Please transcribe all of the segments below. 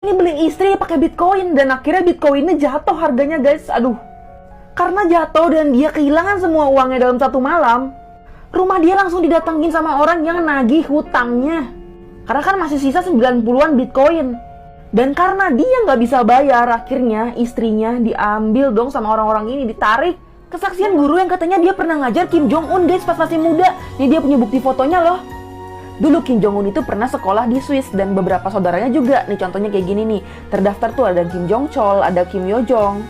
Ini beli istri pakai Bitcoin dan akhirnya Bitcoinnya jatuh harganya guys. Aduh. Karena jatuh dan dia kehilangan semua uangnya dalam satu malam, rumah dia langsung didatengin sama orang yang nagih hutangnya. Karena kan masih sisa 90-an Bitcoin. Dan karena dia nggak bisa bayar, akhirnya istrinya diambil dong sama orang-orang ini, ditarik. Kesaksian guru yang katanya dia pernah ngajar Kim Jong Un guys pas masih muda. Ini dia punya bukti fotonya loh. Dulu Kim Jong Un itu pernah sekolah di Swiss dan beberapa saudaranya juga. Nih contohnya kayak gini nih. Terdaftar tuh ada Kim Jong Chol, ada Kim Yo Jong.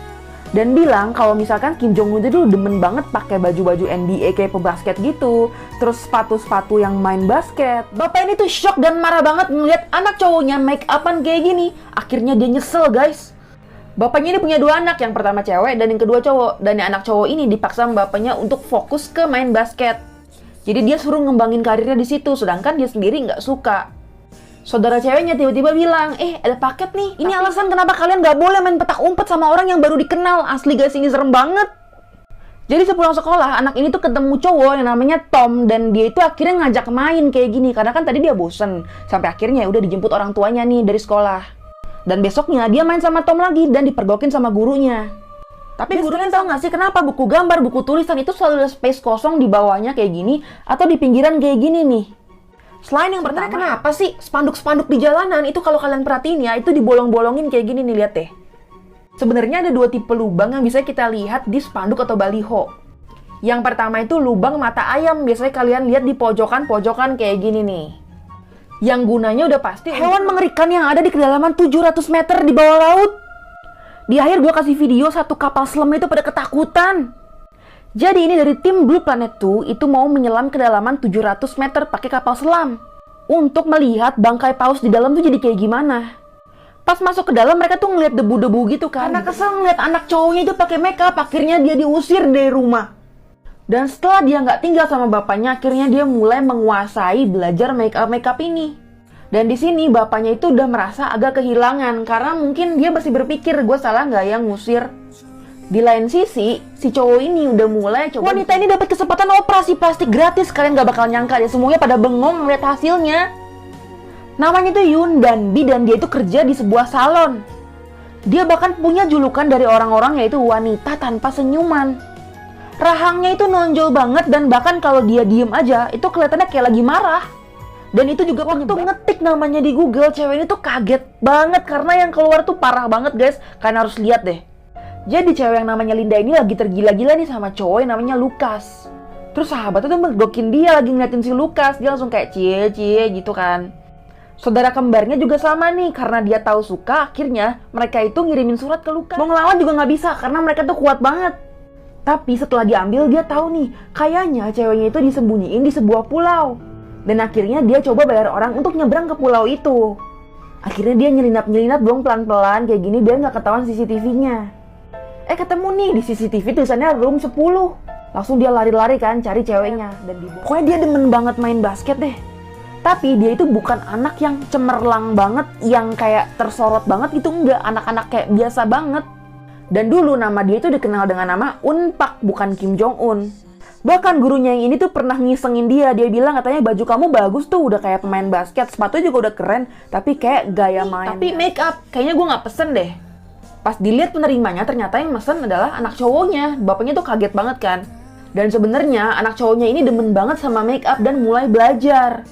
Dan bilang kalau misalkan Kim Jong Un itu dulu demen banget pakai baju-baju NBA kayak pebasket gitu. Terus sepatu-sepatu yang main basket. Bapak ini tuh shock dan marah banget ngeliat anak cowoknya make upan kayak gini. Akhirnya dia nyesel guys. Bapaknya ini punya 2 anak, yang pertama cewek dan yang kedua cowok. Dan yang anak cowok ini dipaksa sama bapaknya untuk fokus ke main basket. Jadi dia suruh ngembangin karirnya di situ, sedangkan dia sendiri nggak suka. Saudara ceweknya tiba-tiba bilang, ada paket nih. Ini alasan kenapa kalian nggak boleh main petak umpet sama orang yang baru dikenal. Asli guys, ini serem banget. Jadi sepulang sekolah, anak ini tuh ketemu cowok yang namanya Tom. Dan dia itu akhirnya ngajak main kayak gini. Karena kan tadi dia bosen. Sampai akhirnya udah dijemput orang tuanya nih dari sekolah. Dan besoknya dia main sama Tom lagi dan dipergokin sama gurunya. Tapi gurunya tahu nggak sih kenapa buku gambar, buku tulisan itu selalu ada space kosong di bawahnya kayak gini atau di pinggiran kayak gini nih. Selain yang pertama, kenapa sih spanduk-spanduk di jalanan itu kalau kalian perhatiin ya, itu dibolong-bolongin kayak gini nih, lihat deh. Sebenarnya ada 2 tipe lubang yang bisa kita lihat di spanduk atau baliho. Yang pertama itu lubang mata ayam, biasanya kalian lihat di pojokan-pojokan kayak gini nih. Yang gunanya udah pasti hewan mengerikan yang ada di kedalaman 700 meter di bawah laut. Di akhir gue kasih video satu kapal selam itu pada ketakutan. Jadi ini dari tim Blue Planet 2 itu mau menyelam ke kedalaman 700 meter pakai kapal selam. Untuk melihat bangkai paus di dalam tuh jadi kayak gimana. Pas masuk ke dalam mereka tuh ngeliat debu-debu gitu kan. Karena kesel ngeliat anak cowoknya itu pakai makeup, akhirnya dia diusir dari rumah. Dan setelah dia nggak tinggal sama bapaknya, akhirnya dia mulai menguasai belajar makeup ini. Dan di sini bapaknya itu udah merasa agak kehilangan karena mungkin dia masih berpikir gue salah nggak yang ngusir. Di lain sisi, si cowok ini udah mulai coba. Wanita ini dapat kesempatan operasi plastik gratis. Kalian nggak bakal nyangka ya, semuanya pada bengong ngeliat hasilnya. Namanya tuh Yoon Dan-bi dan dia itu kerja di sebuah salon. Dia bahkan punya julukan dari orang-orang yaitu wanita tanpa senyuman. Rahangnya itu nonjol banget dan bahkan kalau dia diem aja itu kelihatannya kayak lagi marah. Dan itu juga waktu ngetik namanya di Google, cewek ini tuh kaget banget karena yang keluar tuh parah banget guys. Kalian harus lihat deh. Jadi cewek yang namanya Linda ini lagi tergila-gila nih sama cowok yang namanya Lucas. Terus sahabatnya tuh mergokin dia lagi ngeliatin si Lucas. Dia langsung kayak cie-cie gitu kan. Saudara kembarnya juga sama nih, karena dia tahu suka, akhirnya mereka itu ngirimin surat ke Lucas. Mau ngelawan juga nggak bisa karena mereka tuh kuat banget. Tapi setelah diambil dia tahu nih, kayaknya ceweknya itu disembunyiin di sebuah pulau. Dan akhirnya dia coba bayar orang untuk nyebrang ke pulau itu. Akhirnya dia nyelinap-nyelinap dong pelan-pelan kayak gini biar nggak ketahuan CCTV-nya. Ketemu nih di CCTV tulisannya room 10. Langsung dia lari-lari kan cari ceweknya. Dan pokoknya dia demen banget main basket deh. Tapi dia itu bukan anak yang cemerlang banget, yang kayak tersorot banget gitu, enggak. Anak-anak kayak biasa banget. Dan dulu nama dia itu dikenal dengan nama Un Pak, bukan Kim Jong Un. Bahkan gurunya yang ini tuh pernah ngisengin dia. Dia bilang katanya baju kamu bagus tuh, udah kayak pemain basket. Sepatunya juga udah keren, tapi kayak gaya main. Tapi make up, kayaknya gue gak pesen deh. Pas dilihat penerimanya, ternyata yang mesen adalah anak cowoknya. Bapaknya tuh kaget banget kan. Dan sebenarnya anak cowoknya ini demen banget sama make up dan mulai belajar.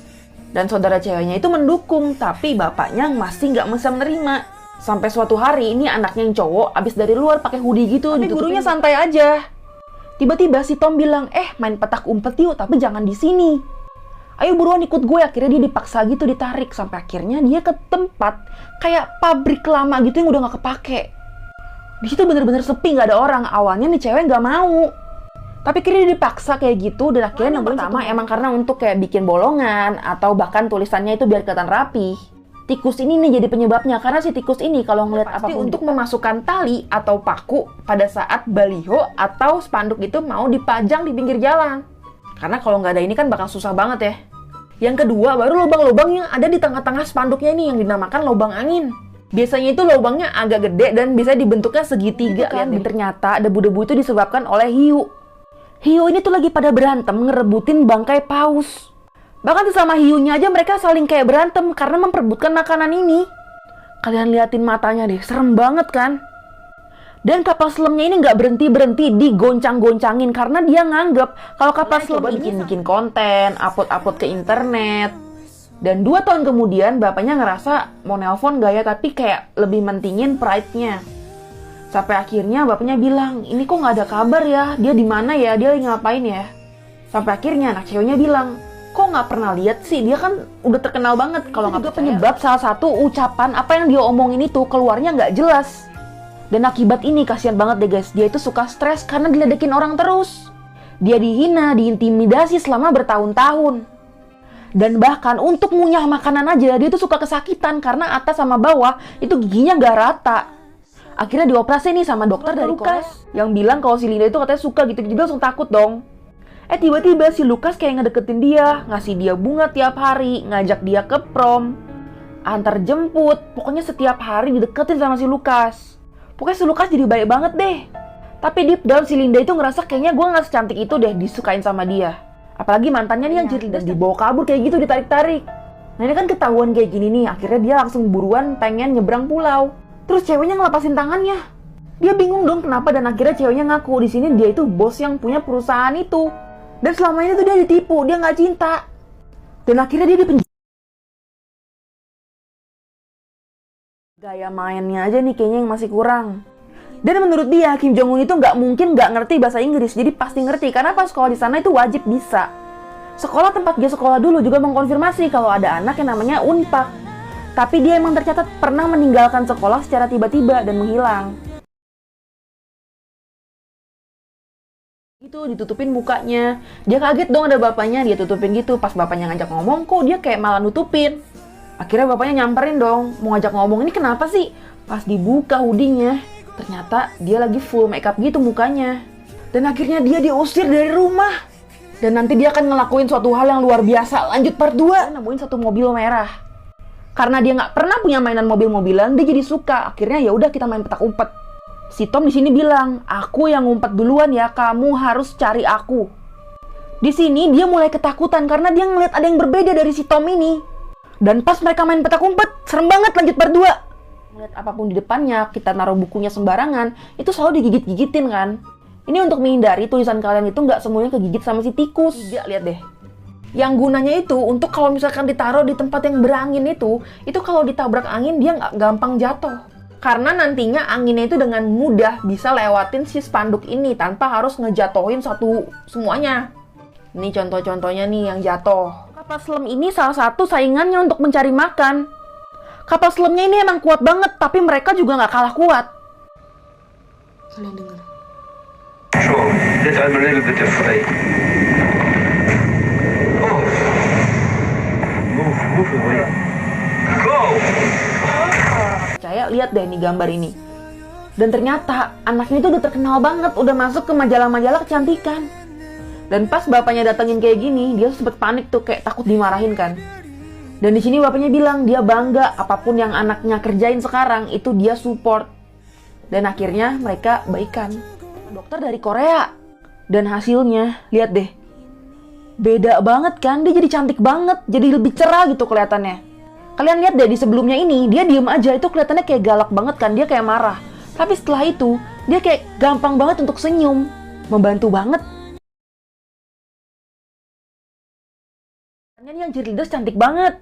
Dan saudara ceweknya itu mendukung, tapi bapaknya masih gak bisa menerima. Sampai suatu hari ini anaknya yang cowok abis dari luar pakai hoodie gitu. Tapi gurunya santai aja. Tiba-tiba si Tom bilang, main petak umpet yuk, tapi jangan di sini. Ayo buruan ikut gue. Akhirnya dia dipaksa gitu, ditarik. Sampai akhirnya dia ke tempat kayak pabrik lama gitu yang udah gak kepake. Di situ bener-bener sepi, gak ada orang. Awalnya nih cewek gak mau. Tapi akhirnya dia dipaksa kayak gitu. Dan akhirnya yang pertama emang karena untuk kayak bikin bolongan. Atau bahkan tulisannya itu biar kelihatan rapi. Tikus ini nih jadi penyebabnya, karena si tikus ini kalau ngeliat apapun untuk memasukkan tali atau paku pada saat baliho atau spanduk itu mau dipajang di pinggir jalan. Karena kalau nggak ada ini kan bakal susah banget ya. Yang kedua baru lubang-lubang yang ada di tengah-tengah spanduknya ini yang dinamakan lubang angin. Biasanya itu lubangnya agak gede dan bisa dibentuknya segitiga kan. Dan ternyata debu-debu itu disebabkan oleh hiu. Hiu ini tuh lagi pada berantem ngerebutin bangkai paus. Bahkan sama hiunya aja mereka saling kayak berantem karena memperebutkan makanan ini. Kalian liatin matanya deh, serem banget kan? Dan kapal selamnya ini nggak berhenti-berhenti digoncang-goncangin karena dia nganggep kalau kapal selam ini bikin konten, upload-upload ke internet. Dan 2 tahun kemudian bapaknya ngerasa mau nelpon gak ya, tapi kayak lebih mentingin pride-nya. Sampai akhirnya bapaknya bilang, ini kok nggak ada kabar ya, dia di mana ya, dia lagi ngapain ya. Sampai akhirnya anak ceweknya bilang, kok nggak pernah lihat sih, dia kan udah terkenal banget. Kalau nggak penyebab salah satu ucapan apa yang dia omongin itu keluarnya nggak jelas. Dan akibat ini kasihan banget deh guys, dia itu suka stres karena diledekin orang terus. Dia dihina, diintimidasi selama bertahun-tahun. Dan bahkan untuk ngunyah makanan aja dia tuh suka kesakitan karena atas sama bawah itu giginya nggak rata. Akhirnya dioperasi nih sama dokter dari Korea yang bilang kalau si Linda itu katanya suka gitu-gitu, dia langsung takut dong. Tiba-tiba si Lukas kayak ngedeketin dia, ngasih dia bunga tiap hari, ngajak dia ke prom, antar jemput, pokoknya setiap hari dideketin sama si Lukas. Pokoknya si Lukas jadi baik banget deh. Tapi deep down si Linda itu ngerasa kayaknya gue gak secantik itu deh disukain sama dia. Apalagi mantannya nih yang cerdas dibawa kabur kayak gitu, ditarik-tarik. Nah ini kan ketahuan kayak gini nih, akhirnya dia langsung buruan pengen nyebrang pulau. Terus ceweknya ngelepasin tangannya. Dia bingung dong kenapa, dan akhirnya ceweknya ngaku di sini dia itu bos yang punya perusahaan itu. Dan selama ini tuh dia ditipu, dia nggak cinta. Dan akhirnya dia dipenjara. Gaya mainnya aja nih kayaknya yang masih kurang. Dan menurut dia, Kim Jong Un itu nggak mungkin nggak ngerti bahasa Inggris. Jadi pasti ngerti, karena pas sekolah di sana itu wajib bisa. Sekolah tempat dia sekolah dulu juga mengkonfirmasi kalau ada anak yang namanya Unpak. Tapi dia emang tercatat pernah meninggalkan sekolah secara tiba-tiba dan menghilang. Gitu, ditutupin mukanya. Dia kaget dong ada bapaknya, dia tutupin gitu. Pas bapaknya ngajak ngomong, kok dia kayak malah nutupin. Akhirnya bapaknya nyamperin dong, mau ngajak ngomong, ini kenapa sih? Pas dibuka hoodie-nya, ternyata dia lagi full makeup gitu mukanya. Dan akhirnya dia diusir dari rumah. Dan nanti dia akan ngelakuin suatu hal yang luar biasa. Lanjut part 2, nemuin satu mobil merah. Karena dia nggak pernah punya mainan mobil-mobilan, dia jadi suka. Akhirnya ya udah kita main petak umpet. Si Tom di sini bilang, aku yang ngumpet duluan ya, kamu harus cari aku. Di sini dia mulai ketakutan karena dia ngeliat ada yang berbeda dari si Tom ini. Dan pas mereka main petak umpet, serem banget, lanjut part 2. Ngeliat apapun di depannya, kita naruh bukunya sembarangan, itu selalu digigit-gigitin kan. Ini untuk menghindari tulisan kalian itu nggak semuanya kegigit sama si tikus. Tidak, lihat deh. Yang gunanya itu untuk kalau misalkan ditaruh di tempat yang berangin itu kalau ditabrak angin dia nggak gampang jatuh. Karena nantinya anginnya itu dengan mudah bisa lewatin si spanduk ini tanpa harus ngejatohin semuanya. Ini contoh-contohnya nih yang jatuh. Kapal selam ini salah satu saingannya untuk mencari makan. Kapal selamnya ini emang kuat banget, tapi mereka juga nggak kalah kuat. Kalian dengar? Sure, that I'm a little bit afraid. Oh, move away. Go. Percaya, lihat deh nih gambar ini. Dan ternyata anaknya itu udah terkenal banget, udah masuk ke majalah-majalah kecantikan. Dan pas bapaknya datengin kayak gini, dia sempet panik tuh, kayak takut dimarahin kan. Dan di sini bapaknya bilang dia bangga apapun yang anaknya kerjain sekarang itu dia support. Dan akhirnya mereka baikan. Dokter dari Korea. Dan hasilnya, lihat deh. Beda banget kan, dia jadi cantik banget, jadi lebih cerah gitu kelihatannya. Kalian lihat deh di sebelumnya ini, dia diem aja itu kelihatannya kayak galak banget kan, dia kayak marah. Tapi setelah itu, dia kayak gampang banget untuk senyum, membantu banget. Yang cheerleaders cantik banget.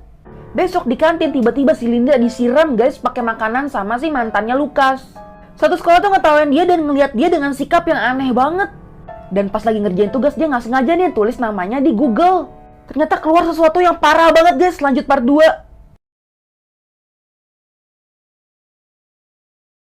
Besok di kantin tiba-tiba si Linda disiram guys pakai makanan sama si mantannya Lukas. Satu sekolah tuh ngetawain dia dan ngeliat dia dengan sikap yang aneh banget. Dan pas lagi ngerjain tugas dia nggak sengaja nih tulis namanya di Google. Ternyata keluar sesuatu yang parah banget guys. Lanjut part 2.